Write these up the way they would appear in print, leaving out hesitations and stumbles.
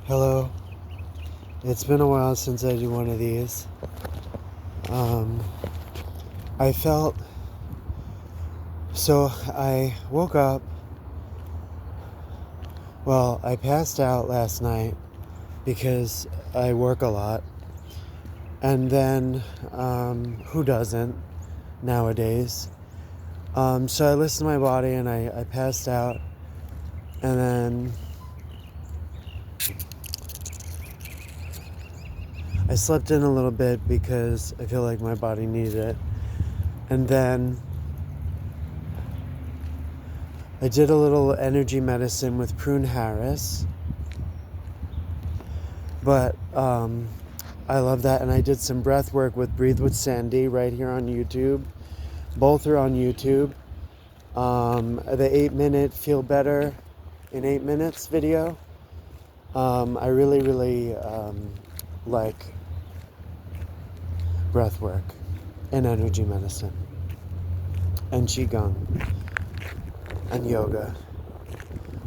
Hello. It's been a while since I did one of these. Um, I felt so I woke up. Well, I passed out last night because I work a lot, and then who doesn't nowadays? So I listened to my body, and I passed out, and then I slept in a little bit because I feel like my body needed it. And then I did a little energy medicine with Prune Harris. But I love that. And I did some breath work with Breathe with Sandy right here on YouTube. Both are on YouTube. The 8-minute Feel Better in 8 minutes video. I really like breath work and energy medicine and Qigong and yoga.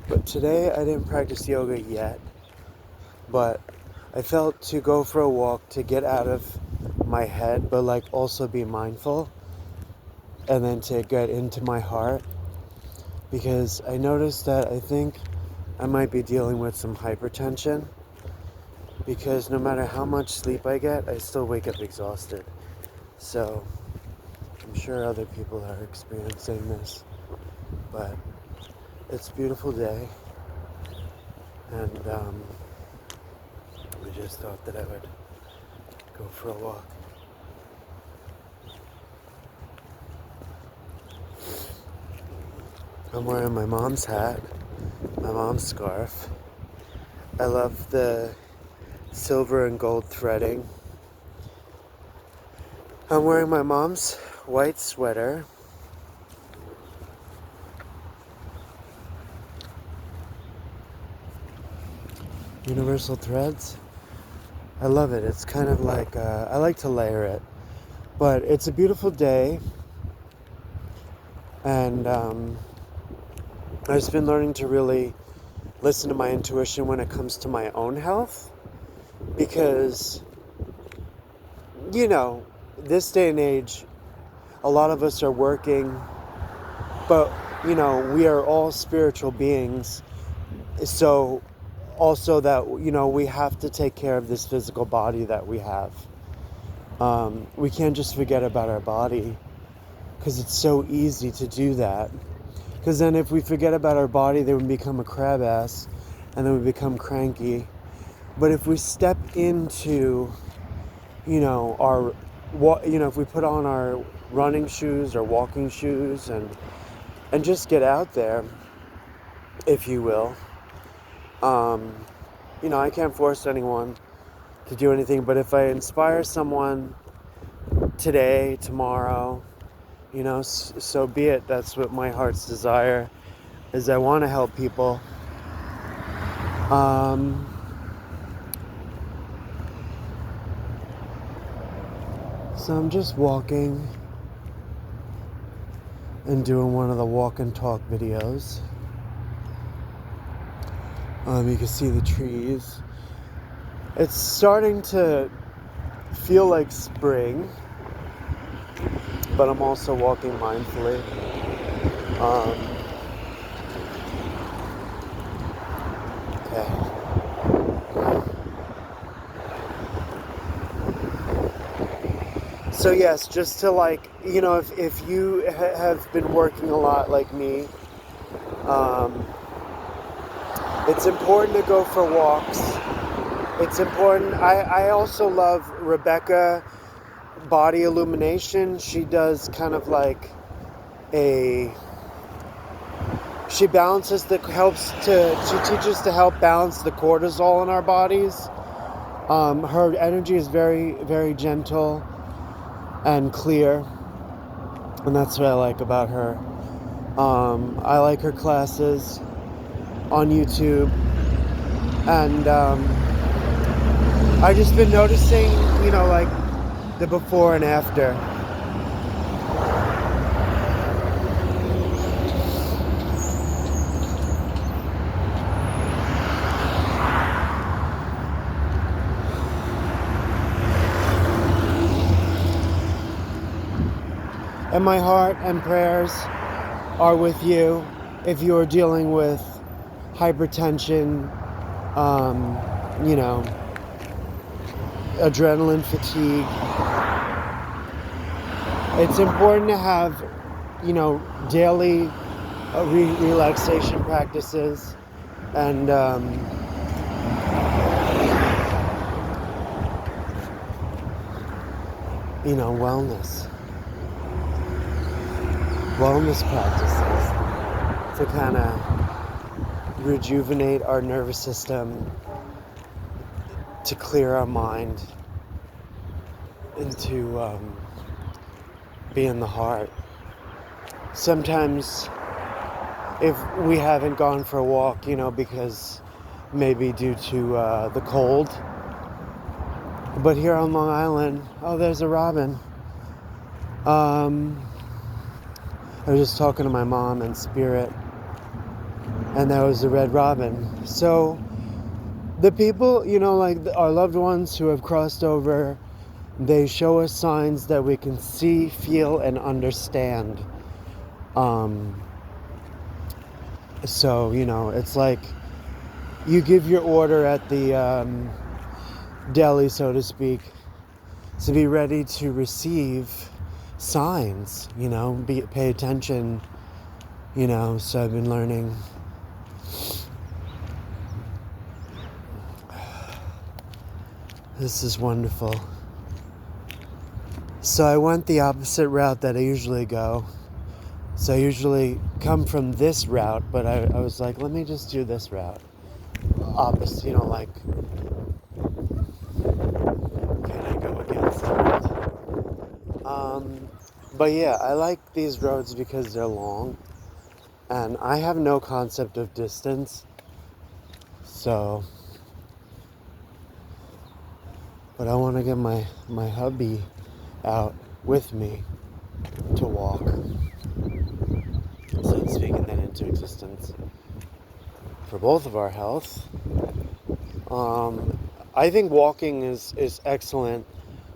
But today I didn't practice yoga yet, but I felt to go for a walk to get out of my head, but like also be mindful, and then to get into my heart, because I noticed that I think I might be dealing with some hypertension, because no matter how much sleep I get, I still wake up exhausted. So I'm sure other people are experiencing this, but it's a beautiful day, and I just thought that I would go for a walk. I'm wearing my mom's hat, my mom's scarf. I love the silver and gold threading. I'm wearing my mom's white sweater. Universal threads. I love it. It's kind of like, I like to layer it. But it's a beautiful day. And I've just been learning to really listen to my intuition when it comes to my own health. Because, this day and age, a lot of us are working, but, we are all spiritual beings. So also that, we have to take care of this physical body that we have. We can't just forget about our body, because it's so easy to do that. Because then if we forget about our body, then we become a crab ass, and then we become cranky. But if we step into, if we put on our running shoes or walking shoes and just get out there, if you will. I can't force anyone to do anything, but if I inspire someone today, tomorrow, so be it. That's what my heart's desire is. I want to help people. So I'm just walking and doing one of the walk and talk videos. You can see the trees. It's starting to feel like spring, but I'm also walking mindfully. Okay. So yes, just to if you have been working a lot like me, it's important to go for walks. It's important. I also love Rebecca Body Illumination. She does kind of like she teaches to help balance the cortisol in our bodies. Her energy is very, very gentle and clear, and that's what I like about her. I like her classes on YouTube, and I just been noticing, like the before and after. And my heart and prayers are with you if you are dealing with hypertension, you know, adrenaline fatigue. It's important to have, you know, daily relaxation practices and you know, wellness practices to kind of rejuvenate our nervous system, to clear our mind, and to be in the heart. Sometimes if we haven't gone for a walk, you know, because maybe due to the cold, but here on Long Island, oh, there's a robin. I was just talking to my mom in spirit, and that was the red robin. So the people, you know, like our loved ones who have crossed over, they show us signs that we can see, feel, and understand. So, you know, it's like you give your order at the deli, so to speak, to be ready to receive signs, you know, pay attention, you know. So I've been learning. This is wonderful. So I went the opposite route that I usually go. So I usually come from this route, but I was like, let me just do this route. Opposite, you know, like, can I go against it? But yeah, I like these roads because they're long, and I have no concept of distance. So, but I want to get my hubby out with me to walk. So speaking that into existence for both of our health. I think walking is excellent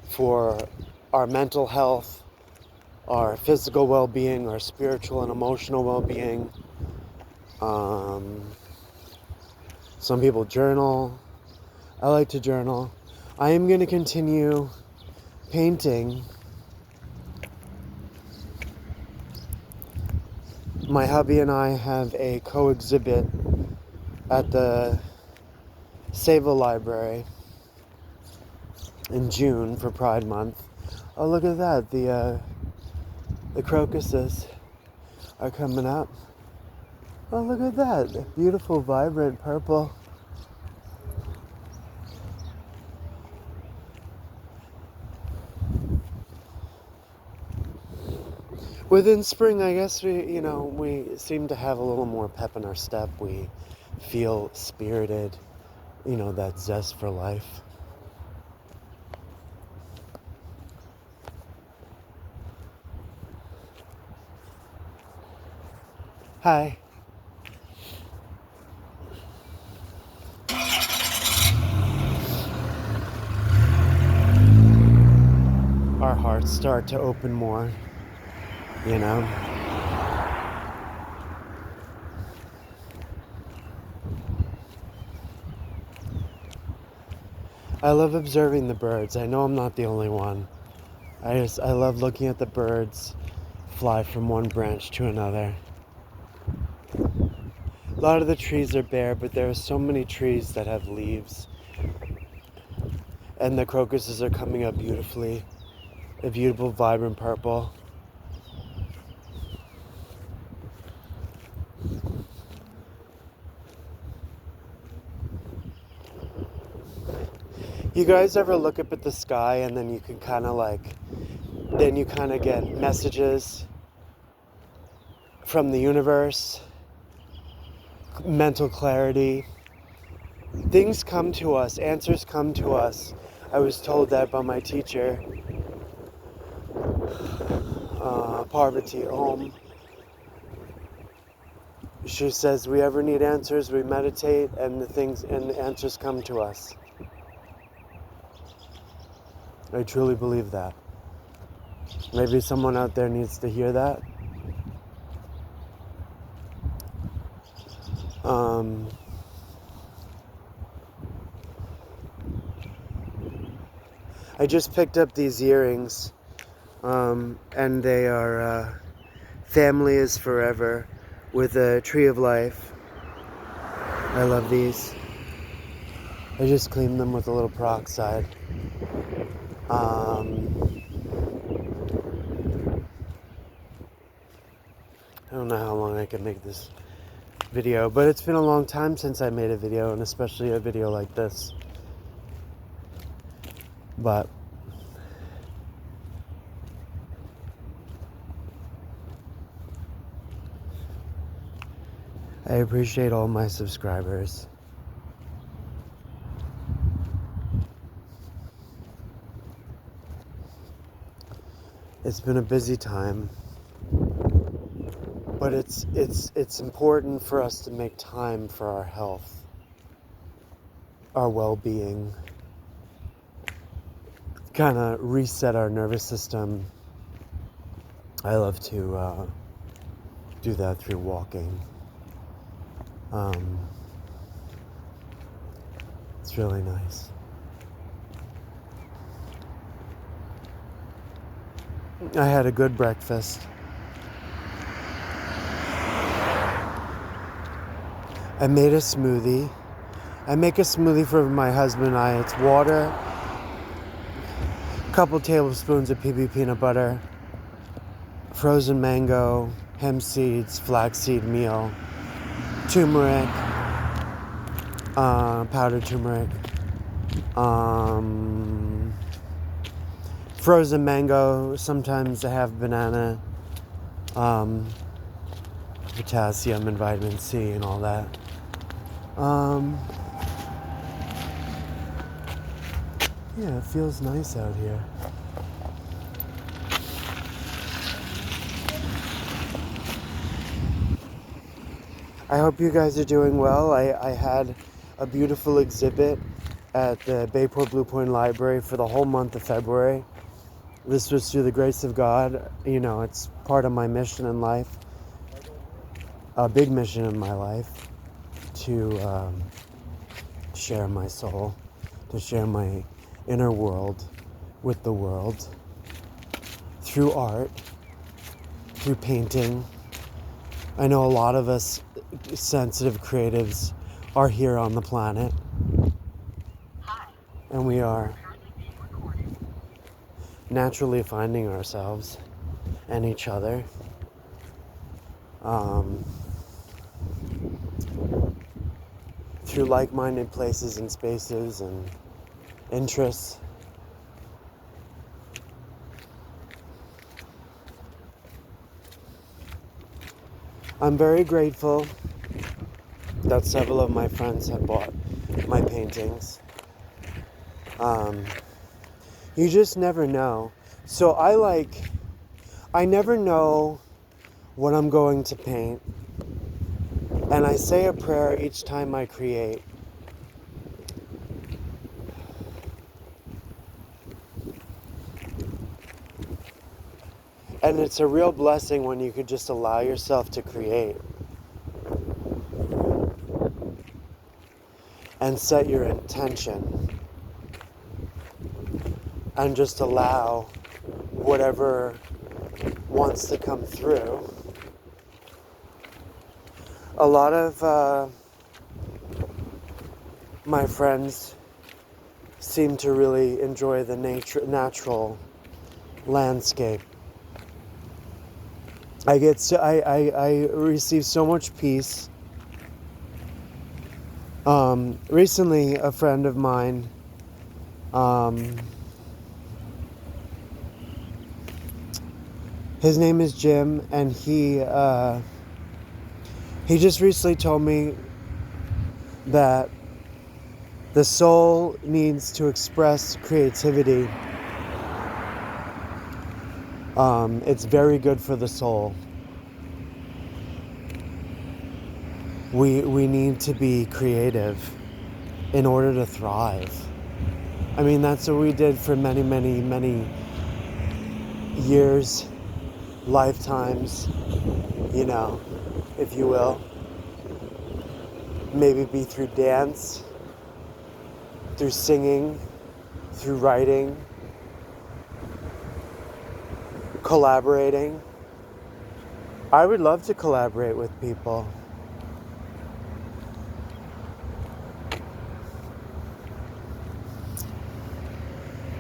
for our mental health, our physical well-being, our spiritual and emotional well-being. Some people journal. I like to journal. I am going to continue painting. My hubby and I have a co-exhibit at the Save a Library in June for Pride Month. Oh, look at that. The crocuses are coming up. Oh, look at that. Beautiful, vibrant purple. Within spring, I guess we seem to have a little more pep in our step. We feel spirited, you know, that zest for life. Hi. Our hearts start to open more, you know. I love observing the birds. I know I'm not the only one. I love looking at the birds fly from one branch to another. A lot of the trees are bare, but there are so many trees that have leaves. And the crocuses are coming up beautifully. A beautiful, vibrant purple. You guys ever look up at the sky and then you can kind of get messages from the universe, mental clarity. Things come to us, answers come to us. I was told that by my teacher, Parvati Om. She says, we ever need answers, we meditate, and the answers come to us. I truly believe that. Maybe someone out there needs to hear that. I just picked up these earrings, and they are Family is Forever with a tree of life. I love these. I just cleaned them with a little peroxide. I don't know how long I can make this video, but it's been a long time since I made a video, and especially a video like this. But I appreciate all my subscribers. It's been a busy time, but it's important for us to make time for our health, our well-being, kind of reset our nervous system. I love to do that through walking. It's really nice. I had a good breakfast. I made a smoothie. I make a smoothie for my husband and I. It's water, a couple tablespoons of PB peanut butter, frozen mango, hemp seeds, flaxseed meal, turmeric, powdered turmeric, frozen mango, sometimes I have banana, potassium and vitamin C and all that. Yeah, it feels nice out here. I hope you guys are doing well. I had a beautiful exhibit at the Bayport Blue Point Library for the whole month of February. This was through the grace of God. You know, it's part of my mission in life, a big mission in my life, to share my soul, to share my inner world with the world through art, through painting. I know a lot of us sensitive creatives are here on the planet. Hi. And we are naturally finding ourselves and each other. Through like-minded places and spaces and interests. I'm very grateful that several of my friends have bought my paintings. You just never know. So I never know what I'm going to paint. And I say a prayer each time I create. And it's a real blessing when you could just allow yourself to create. And set your intention. And just allow whatever wants to come through. A lot of my friends seem to really enjoy the natural landscape. I receive so much peace. Recently, a friend of mine, his name is Jim, and he just recently told me that the soul needs to express creativity. It's very good for the soul. We need to be creative in order to thrive. I mean, that's what we did for many years, lifetimes, you know, if you will. Maybe be through dance, through singing, through writing, collaborating. I would love to collaborate with people.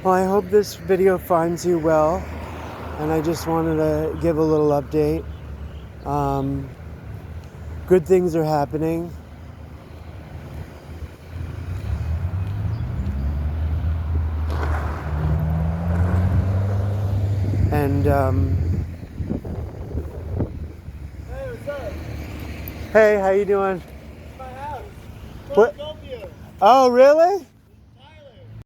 Well, I hope this video finds you well, and I just wanted to give a little update. Good things are happening. And Hey, what's up? hey, how you doing? My house. What? Philadelphia. Oh, really?